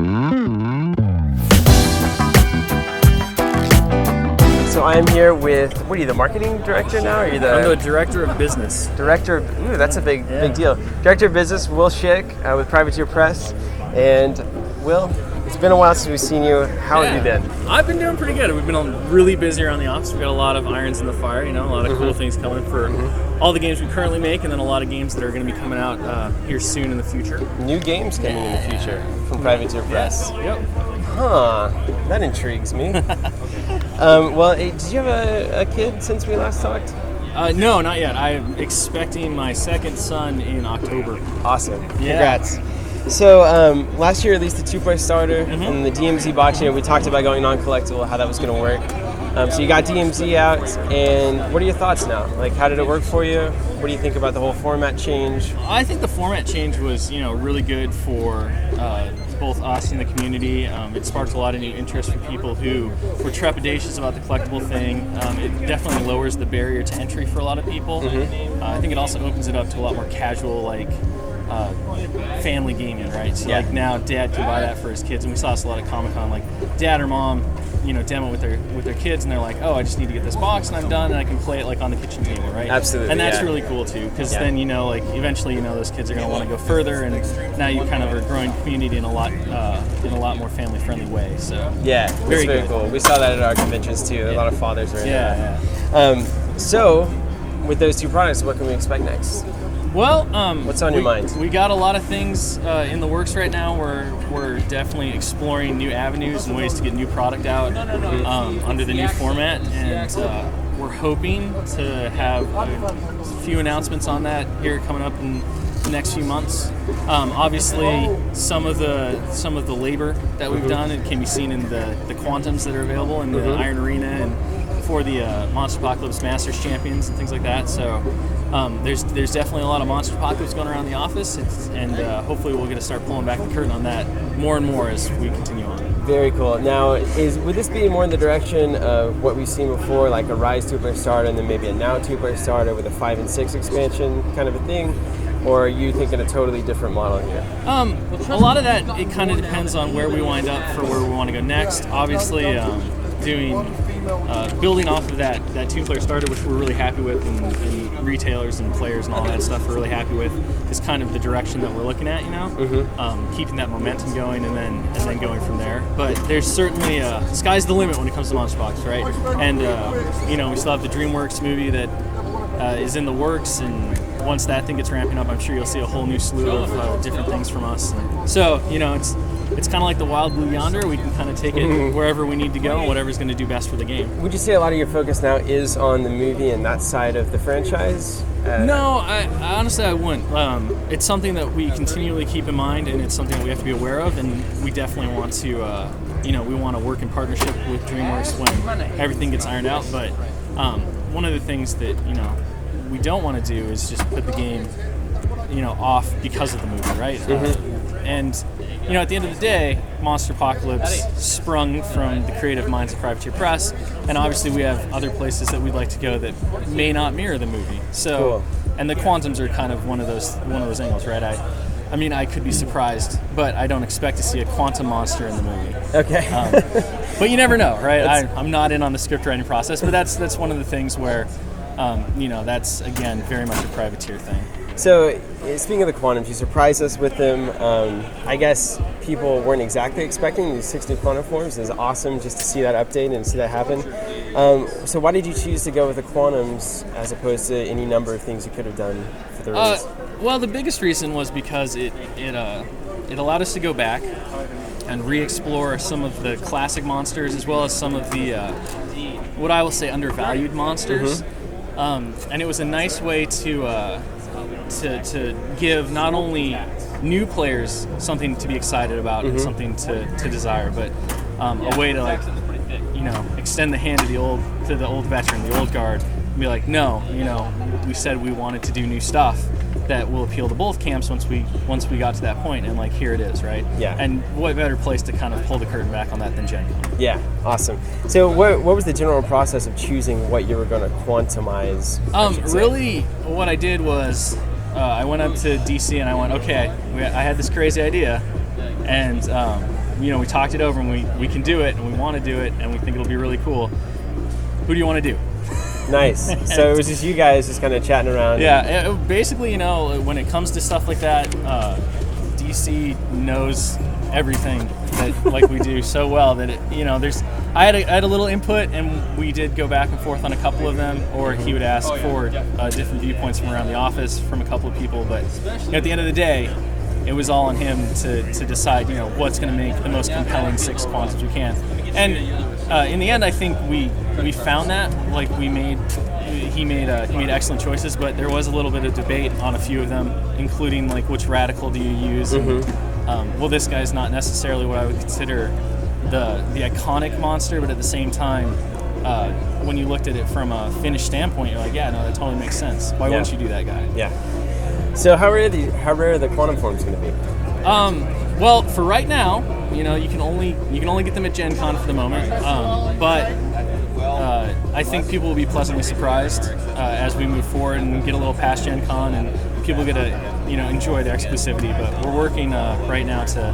So I'm here with, what are you, the marketing director now? Or are you I'm the director of business. Ooh, that's a big deal. Director of business, Will Schick, with Privateer Press. And Will, it's been a while since we've seen you. How have you been? I've been doing pretty good. We've been really busy around the office. We've got a lot of irons in the fire, a lot of cool things coming for all the games we currently make, and then a lot of games that are going to be coming out here soon in the future. New games coming in the future from Privateer Press. Yep. Huh, that intrigues me. Well, hey, did you have a kid since we last talked? No, not yet. I'm expecting my second son in October. Awesome. Yeah. Congrats. So last year, at least the 2-player starter and the DMZ box, we talked about going non-collectible, how that was going to work. So you got DMZ out, and what are your thoughts now? Like, how did it work for you? What do you think about the whole format change? I think the format change was, really good for both us and the community. It sparked a lot of new interest from people who were trepidatious about the collectible thing. It definitely lowers the barrier to entry for a lot of people. I think it also opens it up to a lot more casual, family gaming, right? So now Dad can buy that for his kids, and we saw this a lot at Comic-Con. Like Dad or Mom, demo with their kids, and they're like, "Oh, I just need to get this box, and I'm done, and I can play it on the kitchen table, right?" Absolutely, and that's really cool too, because then eventually those kids are going to want to go further, and now you kind of are growing community in a lot more family friendly way. So very cool. We saw that at our conventions too. A lot of fathers are in there. So with those two products, what can we expect next? Well, what's on your mind? We got a lot of things in the works right now. We're definitely exploring new avenues and ways to get new product out under the new format, and we're hoping to have a few announcements on that here coming up in the next few months. Obviously, some of the labor that we've done, it can be seen in the quantums that are available in the Iron Arena and for the Monster Apocalypse Masters Champions and things like that. So there's definitely a lot of Monster Apocalypse going around the office, and hopefully we'll get to start pulling back the curtain on that more and more as we continue on. Very cool. Now, would this be more in the direction of what we've seen before, like a Rise 2-player starter and then maybe a Now 2-player starter with a 5 and 6 expansion kind of a thing? Or are you thinking a totally different model here? A lot of that, it kind of depends on where we wind up for where we want to go next. Obviously, building off of that 2-player starter, which we're really happy with, and retailers and players and all that stuff we're really happy with, is kind of the direction that we're looking at, keeping that momentum going and then going from there. But there's certainly sky's the limit when it comes to Monster Box, right? And we still have the DreamWorks movie that is in the works, and once that thing gets ramping up, I'm sure you'll see a whole new slew of different things from us. And so, it's kind of like the wild blue yonder. We can kind of take it wherever we need to go and whatever's going to do best for the game. Would you say a lot of your focus now is on the movie and that side of the franchise? No, I honestly I wouldn't. It's something that we continually keep in mind, and it's something that we have to be aware of, and we definitely want to, we want to work in partnership with DreamWorks when everything gets ironed out. But one of the things that, we don't want to do is just put the game, off because of the movie, right? And at the end of the day, Monster Apocalypse sprung from the creative minds of Privateer Press, and obviously we have other places that we'd like to go that may not mirror the movie. So, and the quantums are kind of one of those angles, right? I could be surprised, but I don't expect to see a quantum monster in the movie. Okay. But you never know, right? I'm not in on the script writing process, but that's one of the things where, that's again very much a Privateer thing. So, speaking of the quantums, you surprised us with them. I guess people weren't exactly expecting these 6 new quantum forms. It's awesome just to see that update and see that happen. So why did you choose to go with the quantums as opposed to any number of things you could have done for the release? Well, the biggest reason was because it allowed us to go back and re-explore some of the classic monsters as well as some of the, what I will say, undervalued monsters. And it was a nice way to give not only new players something to be excited about and something to desire, but a way to extend the hand to the old veteran, the old guard, and be like, no, we said we wanted to do new stuff that will appeal to both camps once we got to that point, and here it is, right? Yeah. And what better place to kind of pull the curtain back on that than GenCon? Yeah, awesome. So what was the general process of choosing what you were going to quantumize? Really, what I did was I went up to DC and I went, okay, I had this crazy idea, and we talked it over, and we can do it, and we want to do it, and we think it'll be really cool. Who do you want to do? Nice. So it was just you guys just kind of chatting around. Yeah, basically, when it comes to stuff like that, DC knows everything that like we do so well that I had a little input, and we did go back and forth on a couple of them, or he would ask for different viewpoints from around the office from a couple of people. But at the end of the day, it was all on him to decide what's going to make the most compelling 6 quantums we can. And in the end, I think we found that. Like he made excellent choices, but there was a little bit of debate on a few of them, including like which radical do you use. Well, this guy's not necessarily what I would consider the iconic monster, but at the same time, when you looked at it from a finished standpoint, you're like, yeah, no, that totally makes sense. Why wouldn't you do that guy? Yeah. So how rare are the quantum forms going to be? Well, for right now, you can only get them at GenCon for the moment. But I think people will be pleasantly surprised as we move forward and get a little past GenCon, and people get to enjoy the exclusivity. But we're working right now to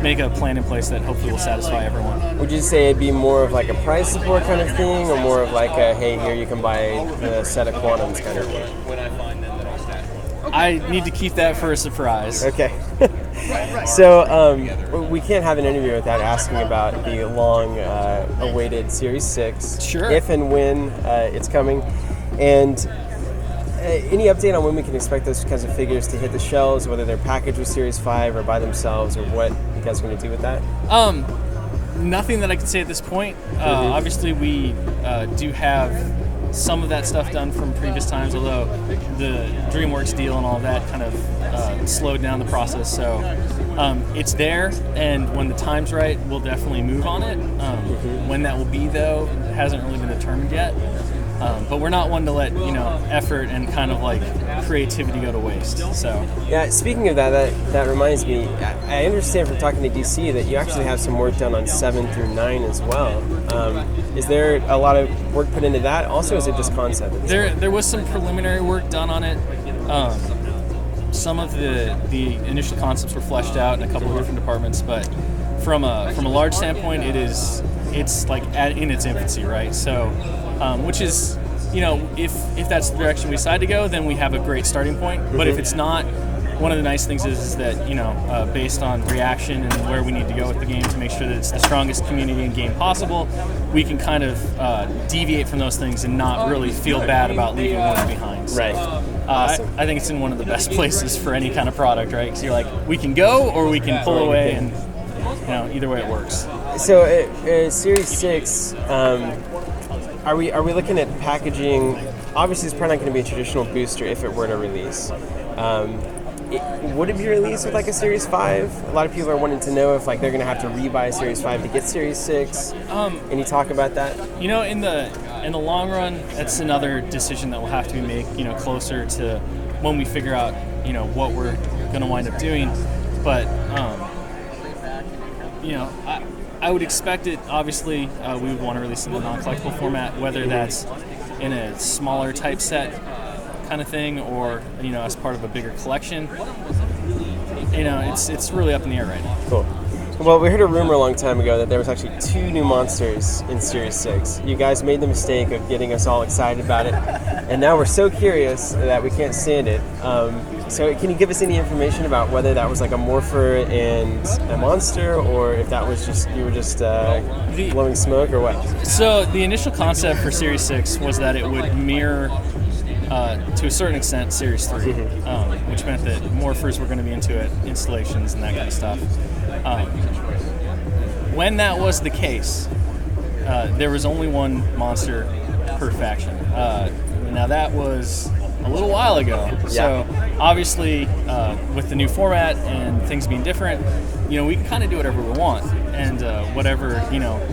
make a plan in place that hopefully will satisfy everyone. Would you say it'd be more of like a price support kind of thing, or more of like a, hey, here you can buy a set of quantums kind of thing? I need to keep that for a surprise. Okay. So we can't have an interview without asking about the long-awaited Series 6. Sure. If and when it's coming. And any update on when we can expect those kinds of figures to hit the shelves, whether they're packaged with Series 5 or by themselves, or what you guys are going to do with that? Nothing that I can say at this point. Obviously, we do have some of that stuff done from previous times, although the DreamWorks deal and all that kind of slowed down the process. So it's there, and when the time's right, we'll definitely move on it. When that will be, though, hasn't really been determined yet. But we're not one to let effort and kind of like creativity go to waste. So yeah, speaking of that reminds me. I understand from talking to DC that you actually have some work done on 7 through 9 as well. Is there a lot of work put into that? Also, is it just concept? There was some preliminary work done on it. Some of the initial concepts were fleshed out in a couple of different departments, but from a large standpoint, it's like in its infancy, right? So. Which is, if that's the direction we decide to go, then we have a great starting point. But if it's not, one of the nice things is that, based on reaction and where we need to go with the game to make sure that it's the strongest community and game possible, we can kind of deviate from those things and not really feel bad about leaving one behind. So, right. Awesome. I think it's in one of the best places for any kind of product, right? Because you're like, we can go or we can pull away, and either way it works. So, Series 6. Are we looking at packaging? Obviously, it's probably not going to be a traditional booster if it were to release. Would it be released with like a Series 5? A lot of people are wanting to know if like they're going to have to rebuy a Series 5 to get Series 6. Any talk about that? In the long run, that's another decision that will have to be made. Closer to when we figure out what we're going to wind up doing. But I would expect it, obviously, we would want to release in the non-collectible format, whether that's in a smaller type set kind of thing or, as part of a bigger collection. It's really up in the air right now. Cool. Well, we heard a rumor a long time ago that there was actually 2 new monsters in Series 6. You guys made the mistake of getting us all excited about it, and now we're so curious that we can't stand it. So can you give us any information about whether that was like a morpher and a monster, or if that was just you were just blowing smoke, or what? So the initial concept for Series 6 was that it would mirror, to a certain extent, Series 3, which meant that morphers were going to be into it, installations and that kind of stuff. When that was the case, there was only one monster per faction. Now that was a little while ago. Yeah. So obviously, with the new format and things being different, we can kind of do whatever we want, and whatever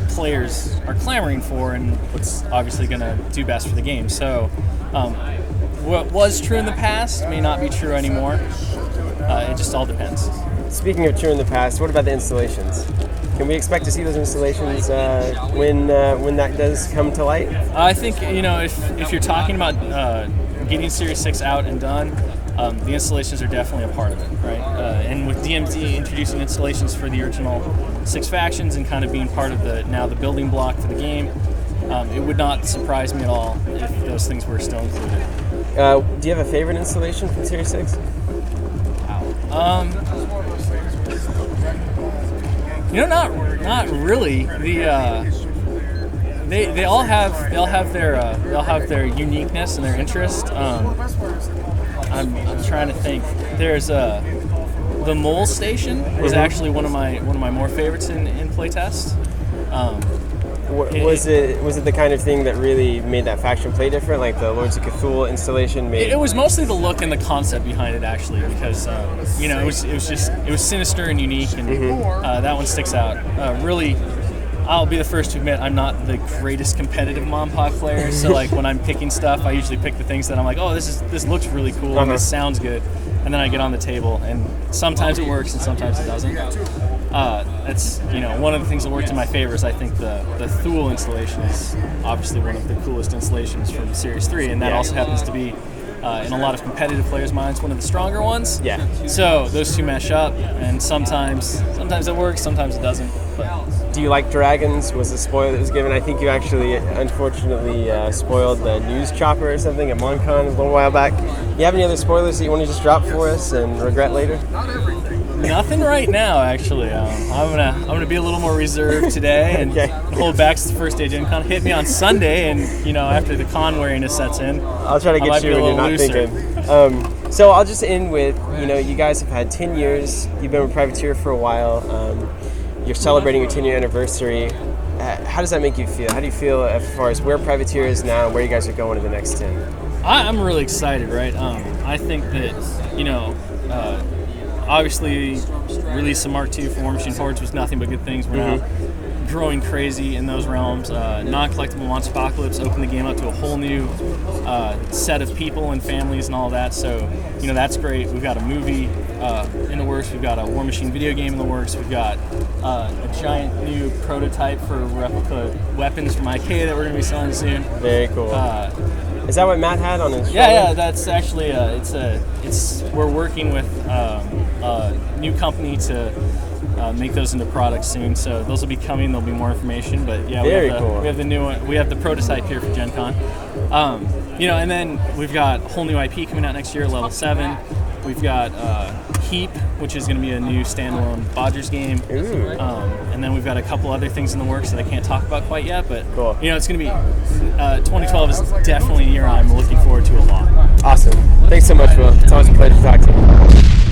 players are clamoring for, and what's obviously going to do best for the game. So what was true in the past may not be true anymore. It just all depends. Speaking of true in the past, what about the installations? Can we expect to see those installations when that does come to light? I think if you're talking about getting Series 6 out and done, the installations are definitely a part of it, right? And with DMZ introducing installations for the original 6 factions and kind of being part of the building block for the game, it would not surprise me at all if those things were still included. Do you have a favorite installation from Series 6? Not really. They all have their uniqueness and their interest. I'm trying to think. There's the Mole Station was actually one of my more favorites in playtest. Was it the kind of thing that really made that faction play different, like the Lords of Cthulhu installation? It was mostly the look and the concept behind it, actually, because it was sinister and unique, and that one sticks out. Really, I'll be the first to admit I'm not the greatest competitive Monpok player, so like when I'm picking stuff, I usually pick the things that I'm like, oh, this looks really cool and this sounds good, and then I get on the table, and sometimes it works and sometimes it doesn't. That's one of the things that worked in my favor is I think the Thule installation is obviously one of the coolest installations from Series 3, and that also happens to be in a lot of competitive players' minds one of the stronger ones. Yeah. So those two mesh up, and sometimes it works, sometimes it doesn't. But do you like dragons? Was a spoiler that was given? I think you actually, unfortunately, spoiled the news chopper or something at MonCon a little while back. You have any other spoilers that you want to just drop for us and regret later? Nothing right now, actually. I'm gonna be a little more reserved today and hold back to the first day of GenCon. Hit me on Sunday, and after the con wariness sets in, I'll try to get you when you're not thinking. So I'll just end with you guys have had 10 years. You've been with Privateer for a while. You're celebrating your 10-year anniversary. How does that make you feel? How do you feel as far as where Privateer is now and where you guys are going in the next 10? I'm really excited, right? I think that obviously, release of Mark II for War Machine Hordes was nothing but good things. We're now growing crazy in those realms. Non-collectible Monster Apocalypse opened the game up to a whole new set of people and families and all that. So, that's great. We've got a movie in the works. We've got a War Machine video game in the works. We've got a giant new prototype for replica weapons from IKEA that we're going to be selling soon. Very cool. Is that what Matt had on his shoulder? Yeah, that's actually we're working with a new company to make those into products soon. So those will be coming. There'll be more information. But yeah, cool. We have the new one. We have the prototype here for GenCon. And then we've got a whole new IP coming out next year, Level 7. We've got Heap, which is going to be a new standalone Bodgers game. And then we've got a couple other things in the works that I can't talk about quite yet. But cool. It's going to be 2012 is definitely a year I'm looking forward to a lot. Awesome. Thanks so much, Will. It's always a pleasure to talk to you.